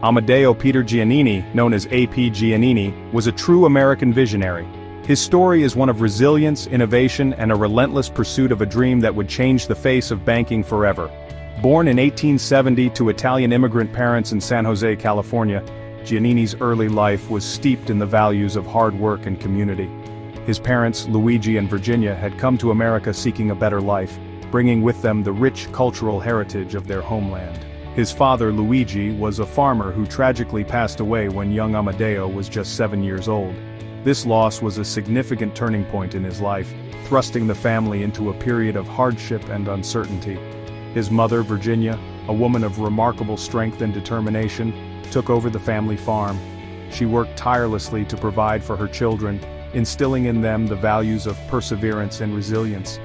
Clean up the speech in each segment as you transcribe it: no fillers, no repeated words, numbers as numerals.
Amedeo Peter Giannini, known as A.P. Giannini, was a true American visionary. His story is one of resilience, innovation, and a relentless pursuit of a dream that would change the face of banking forever. Born in 1870 to Italian immigrant parents in San Jose, California, Giannini's early life was steeped in the values of hard work and community. His parents, Luigi and Virginia, had come to America seeking a better life, bringing with them the rich cultural heritage of their homeland. His father, Luigi, was a farmer who tragically passed away when young Amedeo was just 7 years old. This loss was a significant turning point in his life, thrusting the family into a period of hardship and uncertainty. His mother, Virginia, a woman of remarkable strength and determination, took over the family farm. She worked tirelessly to provide for her children, instilling in them the values of perseverance and resilience.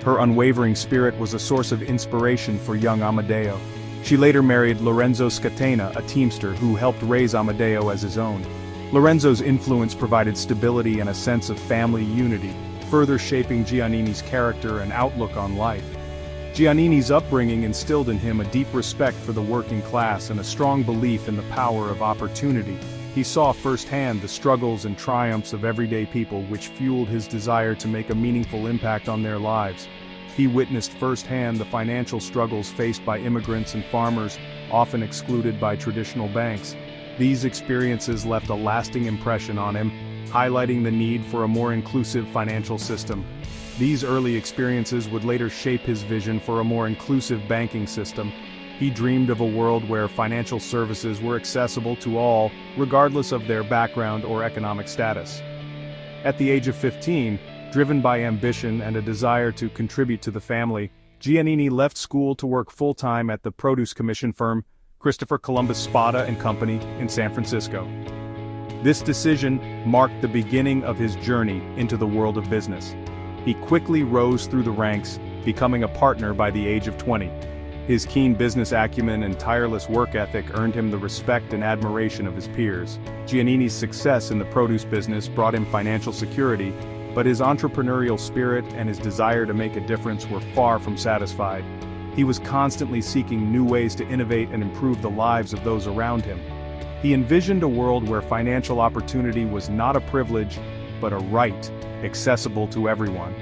Her unwavering spirit was a source of inspiration for young Amedeo. She later married Lorenzo Scatena, a teamster who helped raise Amedeo as his own. Lorenzo's influence provided stability and a sense of family unity, further shaping Giannini's character and outlook on life. Giannini's upbringing instilled in him a deep respect for the working class and a strong belief in the power of opportunity. He saw firsthand the struggles and triumphs of everyday people, which fueled his desire to make a meaningful impact on their lives. He witnessed firsthand the financial struggles faced by immigrants and farmers, often excluded by traditional banks. These experiences left a lasting impression on him, highlighting the need for a more inclusive financial system. These early experiences would later shape his vision for a more inclusive banking system. He dreamed of a world where financial services were accessible to all, regardless of their background or economic status. At the age of 15, driven by ambition and a desire to contribute to the family, Giannini left school to work full-time at the produce commission firm Christopher Columbus Spada and Company in San Francisco. This decision marked the beginning of his journey into the world of business. He quickly rose through the ranks, becoming a partner by the age of 20. His keen business acumen and tireless work ethic earned him the respect and admiration of his peers. Giannini's success in the produce business brought him financial security, but his entrepreneurial spirit and his desire to make a difference were far from satisfied. He was constantly seeking new ways to innovate and improve the lives of those around him. He envisioned a world where financial opportunity was not a privilege, but a right, accessible to everyone.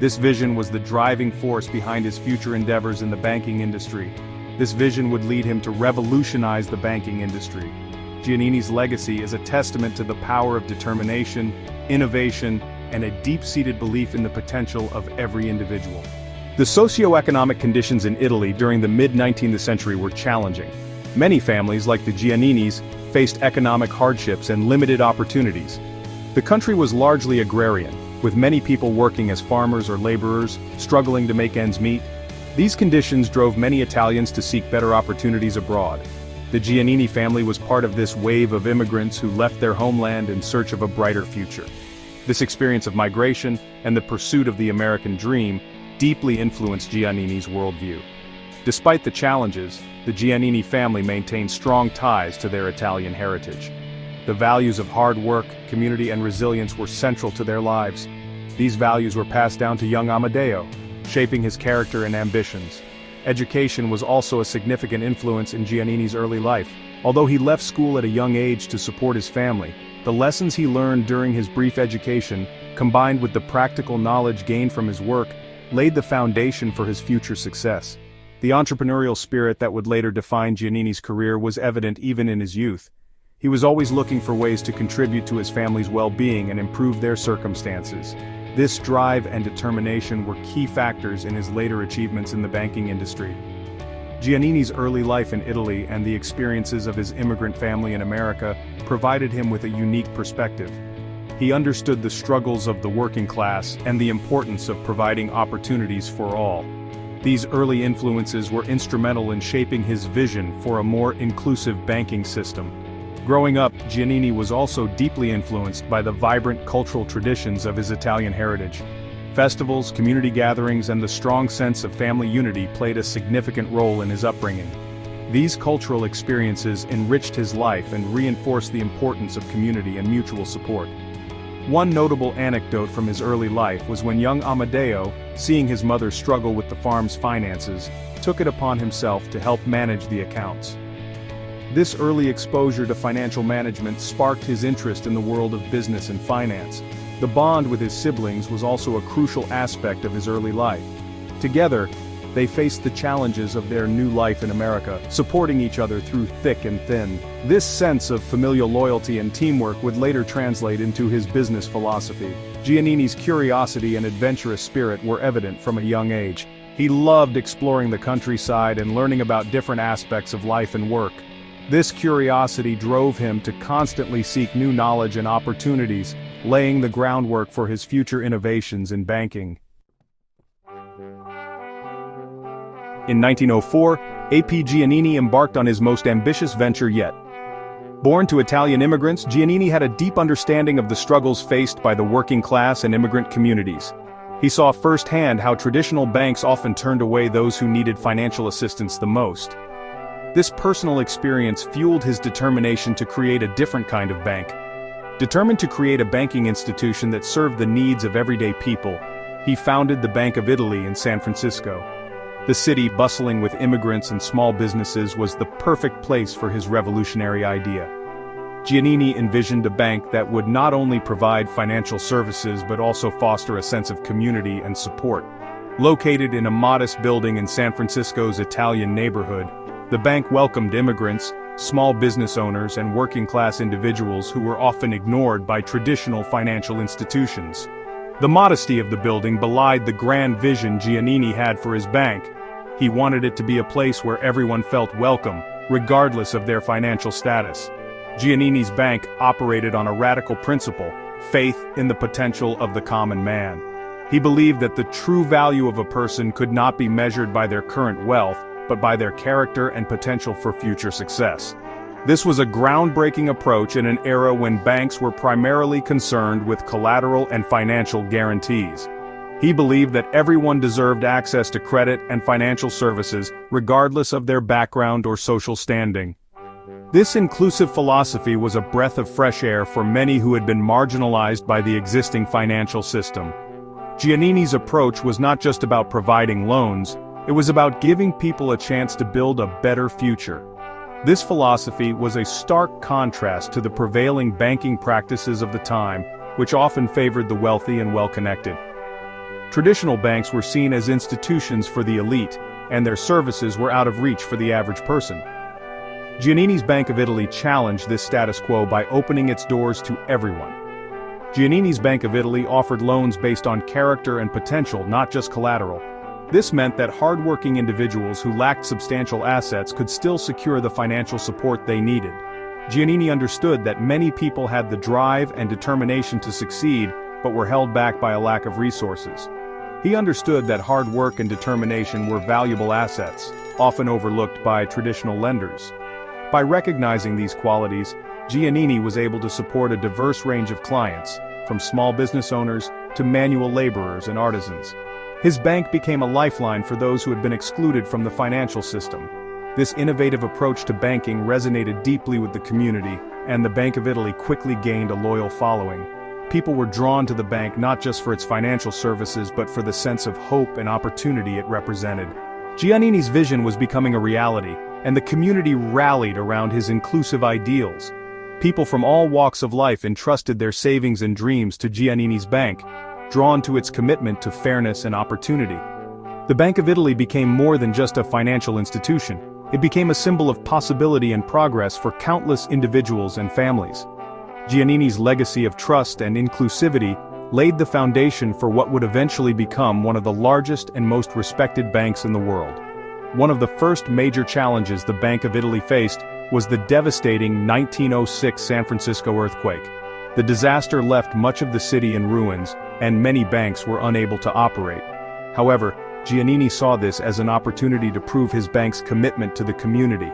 This vision was the driving force behind his future endeavors in the banking industry. This vision would lead him to revolutionize the banking industry. Giannini's legacy is a testament to the power of determination, innovation, and a deep-seated belief in the potential of every individual. The socio-economic conditions in Italy during the mid-19th century were challenging. Many families, like the Gianninis, faced economic hardships and limited opportunities. The country was largely agrarian, with many people working as farmers or laborers, struggling to make ends meet. These conditions drove many Italians to seek better opportunities abroad. The Giannini family was part of this wave of immigrants who left their homeland in search of a brighter future. This experience of migration and the pursuit of the American dream deeply influenced Giannini's worldview. Despite the challenges, the Giannini family maintained strong ties to their Italian heritage. The values of hard work, community, and resilience were central to their lives. These values were passed down to young Amedeo, shaping his character and ambitions. Education was also a significant influence in Giannini's early life. Although he left school at a young age to support his family, the lessons he learned during his brief education, combined with the practical knowledge gained from his work, laid the foundation for his future success. The entrepreneurial spirit that would later define Giannini's career was evident even in his youth. He was always looking for ways to contribute to his family's well-being and improve their circumstances. This drive and determination were key factors in his later achievements in the banking industry. Giannini's early life in Italy and the experiences of his immigrant family in America provided him with a unique perspective. He understood the struggles of the working class and the importance of providing opportunities for all. These early influences were instrumental in shaping his vision for a more inclusive banking system. Growing up, Giannini was also deeply influenced by the vibrant cultural traditions of his Italian heritage. Festivals, community gatherings, and the strong sense of family unity played a significant role in his upbringing. These cultural experiences enriched his life and reinforced the importance of community and mutual support. One notable anecdote from his early life was when young Amedeo, seeing his mother struggle with the farm's finances, took it upon himself to help manage the accounts. This early exposure to financial management sparked his interest in the world of business and finance. The bond with his siblings was also a crucial aspect of his early life. Together, they faced the challenges of their new life in America, supporting each other through thick and thin. This sense of familial loyalty and teamwork would later translate into his business philosophy. Giannini's curiosity and adventurous spirit were evident from a young age. He loved exploring the countryside and learning about different aspects of life and work. This curiosity drove him to constantly seek new knowledge and opportunities, laying the groundwork for his future innovations in banking. In 1904, A.P. Giannini embarked on his most ambitious venture yet. Born to Italian immigrants, Giannini had a deep understanding of the struggles faced by the working class and immigrant communities. He saw firsthand how traditional banks often turned away those who needed financial assistance the most. This personal experience fueled his determination to create a different kind of bank. Determined to create a banking institution that served the needs of everyday people, he founded the Bank of Italy in San Francisco. The city, bustling with immigrants and small businesses, was the perfect place for his revolutionary idea. Giannini envisioned a bank that would not only provide financial services but also foster a sense of community and support. Located in a modest building in San Francisco's Italian neighborhood, the bank welcomed immigrants, small business owners, and working-class individuals who were often ignored by traditional financial institutions. The modesty of the building belied the grand vision Giannini had for his bank. He wanted it to be a place where everyone felt welcome, regardless of their financial status. Giannini's bank operated on a radical principle: faith in the potential of the common man. He believed that the true value of a person could not be measured by their current wealth, but by their character and potential for future success. This was a groundbreaking approach in an era when banks were primarily concerned with collateral and financial guarantees. He believed that everyone deserved access to credit and financial services, regardless of their background or social standing. This inclusive philosophy was a breath of fresh air for many who had been marginalized by the existing financial system. Giannini's approach was not just about providing loans, it was about giving people a chance to build a better future. This philosophy was a stark contrast to the prevailing banking practices of the time, which often favored the wealthy and well-connected. Traditional banks were seen as institutions for the elite, and their services were out of reach for the average person. Giannini's Bank of Italy challenged this status quo by opening its doors to everyone. Giannini's Bank of Italy offered loans based on character and potential, not just collateral. This meant that hard-working individuals who lacked substantial assets could still secure the financial support they needed. Giannini understood that many people had the drive and determination to succeed, but were held back by a lack of resources. He understood that hard work and determination were valuable assets, often overlooked by traditional lenders. By recognizing these qualities, Giannini was able to support a diverse range of clients, from small business owners to manual laborers and artisans. His bank became a lifeline for those who had been excluded from the financial system. This innovative approach to banking resonated deeply with the community, and the Bank of Italy quickly gained a loyal following. People were drawn to the bank not just for its financial services but for the sense of hope and opportunity it represented. Giannini's vision was becoming a reality, and the community rallied around his inclusive ideals. People from all walks of life entrusted their savings and dreams to Giannini's bank, drawn to its commitment to fairness and opportunity. The Bank of Italy became more than just a financial institution. It became a symbol of possibility and progress for countless individuals and families. Giannini's legacy of trust and inclusivity laid the foundation for what would eventually become one of the largest and most respected banks in the world. One of the first major challenges the Bank of Italy faced was the devastating 1906 San Francisco earthquake. The disaster left much of the city in ruins, and many banks were unable to operate. However, Giannini saw this as an opportunity to prove his bank's commitment to the community.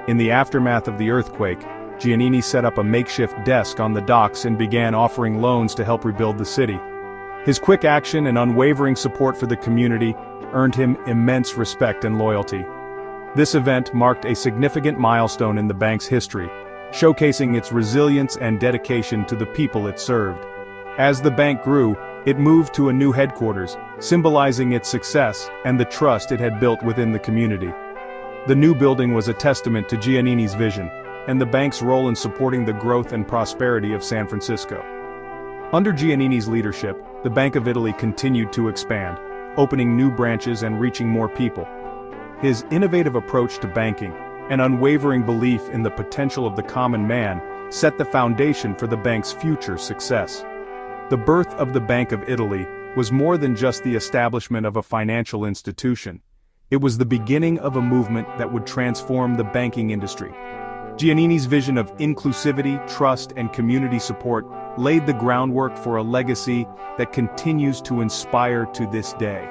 In the aftermath of the earthquake, Giannini set up a makeshift desk on the docks and began offering loans to help rebuild the city. His quick action and unwavering support for the community earned him immense respect and loyalty. This event marked a significant milestone in the bank's history, showcasing its resilience and dedication to the people it served. As the bank grew, it moved to a new headquarters, symbolizing its success and the trust it had built within the community. The new building was a testament to Giannini's vision, and the bank's role in supporting the growth and prosperity of San Francisco. Under Giannini's leadership, the Bank of Italy continued to expand, opening new branches and reaching more people. His innovative approach to banking, and unwavering belief in the potential of the common man, set the foundation for the bank's future success. The birth of the Bank of Italy was more than just the establishment of a financial institution. It was the beginning of a movement that would transform the banking industry. Giannini's vision of inclusivity, trust, and community support laid the groundwork for a legacy that continues to inspire to this day.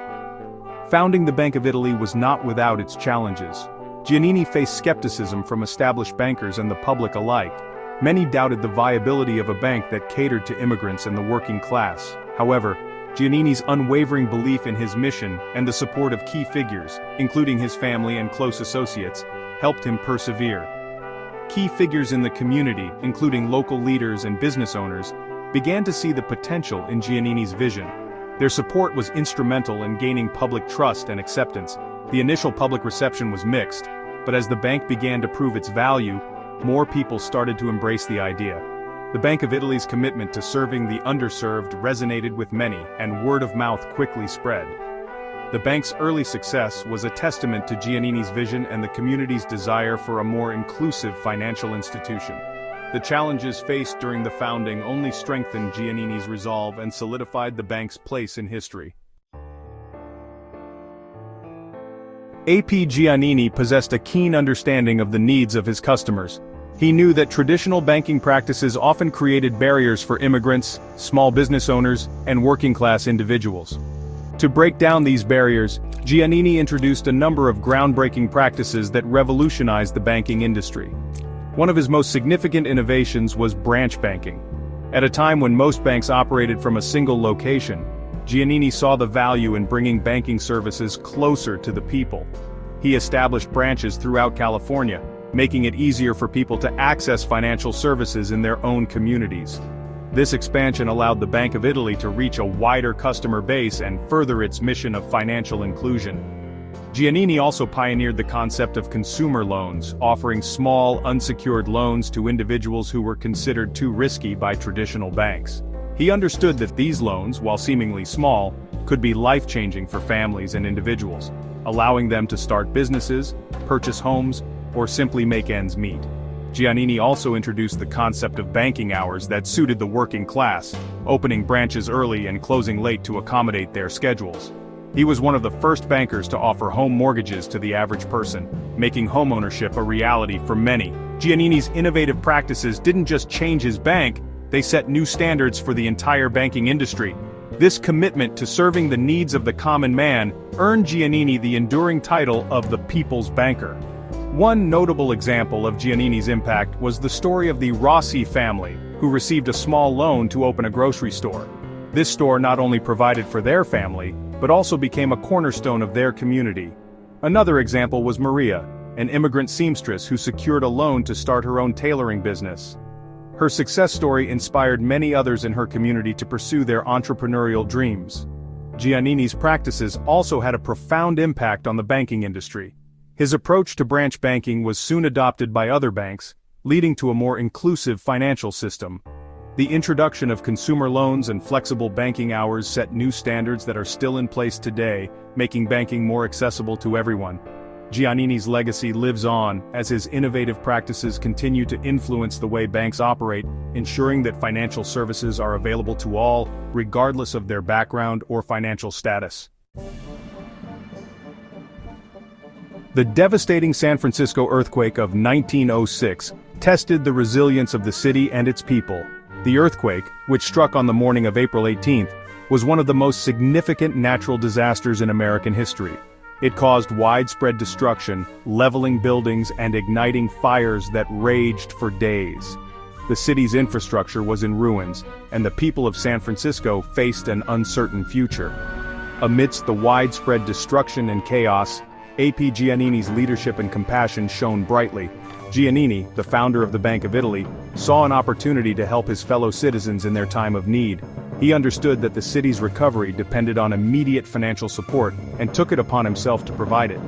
Founding the Bank of Italy was not without its challenges. Giannini faced skepticism from established bankers and the public alike. Many doubted the viability of a bank that catered to immigrants and the working class. However, Giannini's unwavering belief in his mission and the support of key figures, including his family and close associates, helped him persevere. Key figures in the community, including local leaders and business owners, began to see the potential in Giannini's vision. Their support was instrumental in gaining public trust and acceptance. The initial public reception was mixed, but as the bank began to prove its value, more people started to embrace the idea. The Bank of Italy's commitment to serving the underserved resonated with many, and word of mouth quickly spread. The bank's early success was a testament to Giannini's vision and the community's desire for a more inclusive financial institution. The challenges faced during the founding only strengthened Giannini's resolve and solidified the bank's place in history. A.P. Giannini possessed a keen understanding of the needs of his customers. He knew that traditional banking practices often created barriers for immigrants, small business owners, and working-class individuals. To break down these barriers, Giannini introduced a number of groundbreaking practices that revolutionized the banking industry. One of his most significant innovations was branch banking. At a time when most banks operated from a single location, Giannini saw the value in bringing banking services closer to the people. He established branches throughout California, making it easier for people to access financial services in their own communities. This expansion allowed the Bank of Italy to reach a wider customer base and further its mission of financial inclusion. Giannini also pioneered the concept of consumer loans, offering small, unsecured loans to individuals who were considered too risky by traditional banks. He understood that these loans, while seemingly small, could be life-changing for families and individuals, allowing them to start businesses, purchase homes, or simply make ends meet. Giannini also introduced the concept of banking hours that suited the working class, opening branches early and closing late to accommodate their schedules. He was one of the first bankers to offer home mortgages to the average person, making homeownership a reality for many. Giannini's innovative practices didn't just change his bank, they set new standards for the entire banking industry. This commitment to serving the needs of the common man earned Giannini the enduring title of the People's Banker. One notable example of Giannini's impact was the story of the Rossi family, who received a small loan to open a grocery store. This store not only provided for their family, but also became a cornerstone of their community. Another example was Maria, an immigrant seamstress who secured a loan to start her own tailoring business. Her success story inspired many others in her community to pursue their entrepreneurial dreams. Giannini's practices also had a profound impact on the banking industry. His approach to branch banking was soon adopted by other banks, leading to a more inclusive financial system. The introduction of consumer loans and flexible banking hours set new standards that are still in place today, making banking more accessible to everyone. Giannini's legacy lives on as his innovative practices continue to influence the way banks operate, ensuring that financial services are available to all, regardless of their background or financial status. The devastating San Francisco earthquake of 1906 tested the resilience of the city and its people. The earthquake, which struck on the morning of April 18th, was one of the most significant natural disasters in American history. It caused widespread destruction, leveling buildings and igniting fires that raged for days. The city's infrastructure was in ruins, and the people of San Francisco faced an uncertain future. Amidst the widespread destruction and chaos, A.P. Giannini's leadership and compassion shone brightly. Giannini, the founder of the Bank of Italy, saw an opportunity to help his fellow citizens in their time of need. He understood that the city's recovery depended on immediate financial support and took it upon himself to provide it.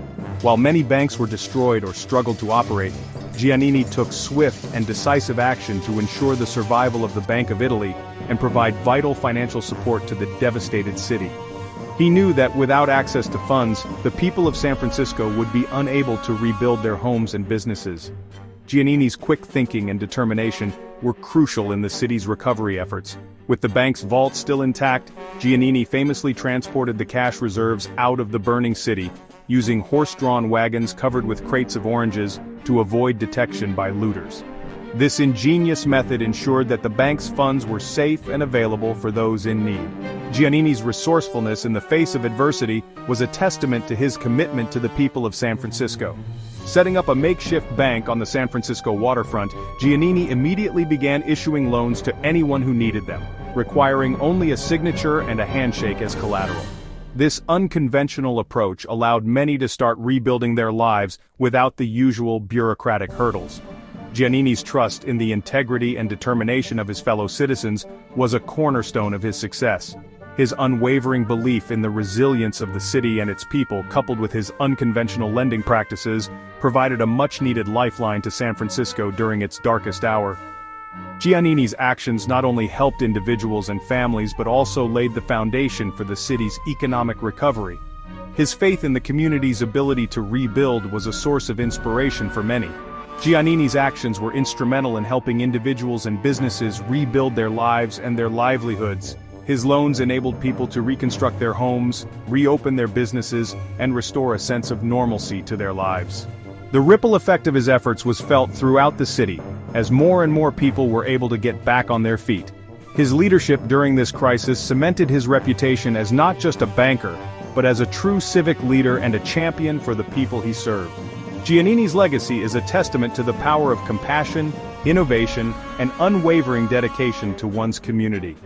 While many banks were destroyed or struggled to operate, Giannini took swift and decisive action to ensure the survival of the Bank of Italy and provide vital financial support to the devastated city. He knew that without access to funds, the people of San Francisco would be unable to rebuild their homes and businesses. Giannini's quick thinking and determination were crucial in the city's recovery efforts. With the bank's vault still intact, Giannini famously transported the cash reserves out of the burning city, using horse-drawn wagons covered with crates of oranges to avoid detection by looters. This ingenious method ensured that the bank's funds were safe and available for those in need. Giannini's resourcefulness in the face of adversity was a testament to his commitment to the people of San Francisco. Setting up a makeshift bank on the San Francisco waterfront, Giannini immediately began issuing loans to anyone who needed them, requiring only a signature and a handshake as collateral. This unconventional approach allowed many to start rebuilding their lives without the usual bureaucratic hurdles. Giannini's trust in the integrity and determination of his fellow citizens was a cornerstone of his success. His unwavering belief in the resilience of the city and its people, coupled with his unconventional lending practices, provided a much-needed lifeline to San Francisco during its darkest hour. Giannini's actions not only helped individuals and families but also laid the foundation for the city's economic recovery. His faith in the community's ability to rebuild was a source of inspiration for many. Giannini's actions were instrumental in helping individuals and businesses rebuild their lives and their livelihoods. His loans enabled people to reconstruct their homes, reopen their businesses, and restore a sense of normalcy to their lives. The ripple effect of his efforts was felt throughout the city, as more and more people were able to get back on their feet. His leadership during this crisis cemented his reputation as not just a banker, but as a true civic leader and a champion for the people he served. Giannini's legacy is a testament to the power of compassion, innovation, and unwavering dedication to one's community.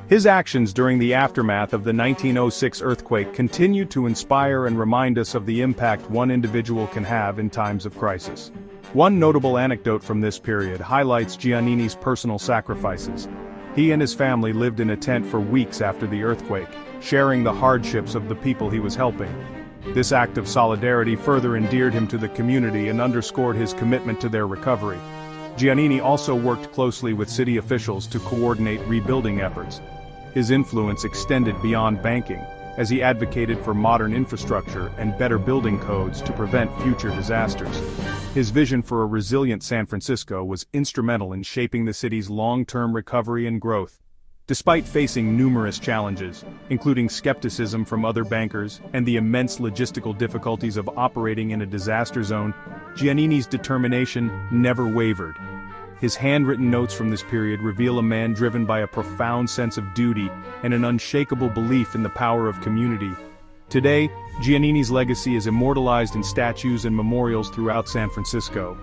His actions during the aftermath of the 1906 earthquake continue to inspire and remind us of the impact one individual can have in times of crisis. One notable anecdote from this period highlights Giannini's personal sacrifices. He and his family lived in a tent for weeks after the earthquake, sharing the hardships of the people he was helping. This act of solidarity further endeared him to the community and underscored his commitment to their recovery. Giannini also worked closely with city officials to coordinate rebuilding efforts. His influence extended beyond banking, as he advocated for modern infrastructure and better building codes to prevent future disasters. His vision for a resilient San Francisco was instrumental in shaping the city's long-term recovery and growth. Despite facing numerous challenges, including skepticism from other bankers and the immense logistical difficulties of operating in a disaster zone, Giannini's determination never wavered. His handwritten notes from this period reveal a man driven by a profound sense of duty and an unshakable belief in the power of community. Today, Giannini's legacy is immortalized in statues and memorials throughout San Francisco.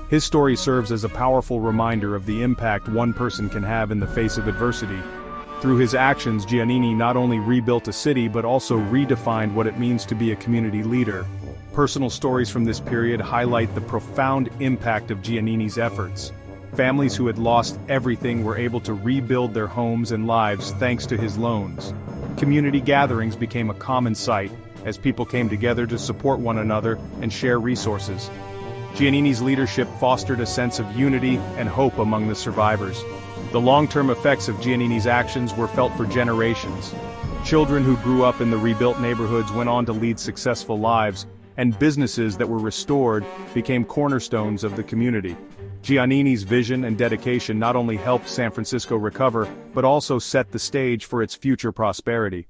His story serves as a powerful reminder of the impact one person can have in the face of adversity. Through his actions, Giannini not only rebuilt a city but also redefined what it means to be a community leader. Personal stories from this period highlight the profound impact of Giannini's efforts. Families who had lost everything were able to rebuild their homes and lives thanks to his loans. Community gatherings became a common sight, as people came together to support one another and share resources. Giannini's leadership fostered a sense of unity and hope among the survivors. The long-term effects of Giannini's actions were felt for generations. Children who grew up in the rebuilt neighborhoods went on to lead successful lives, and businesses that were restored became cornerstones of the community. Giannini's vision and dedication not only helped San Francisco recover, but also set the stage for its future prosperity.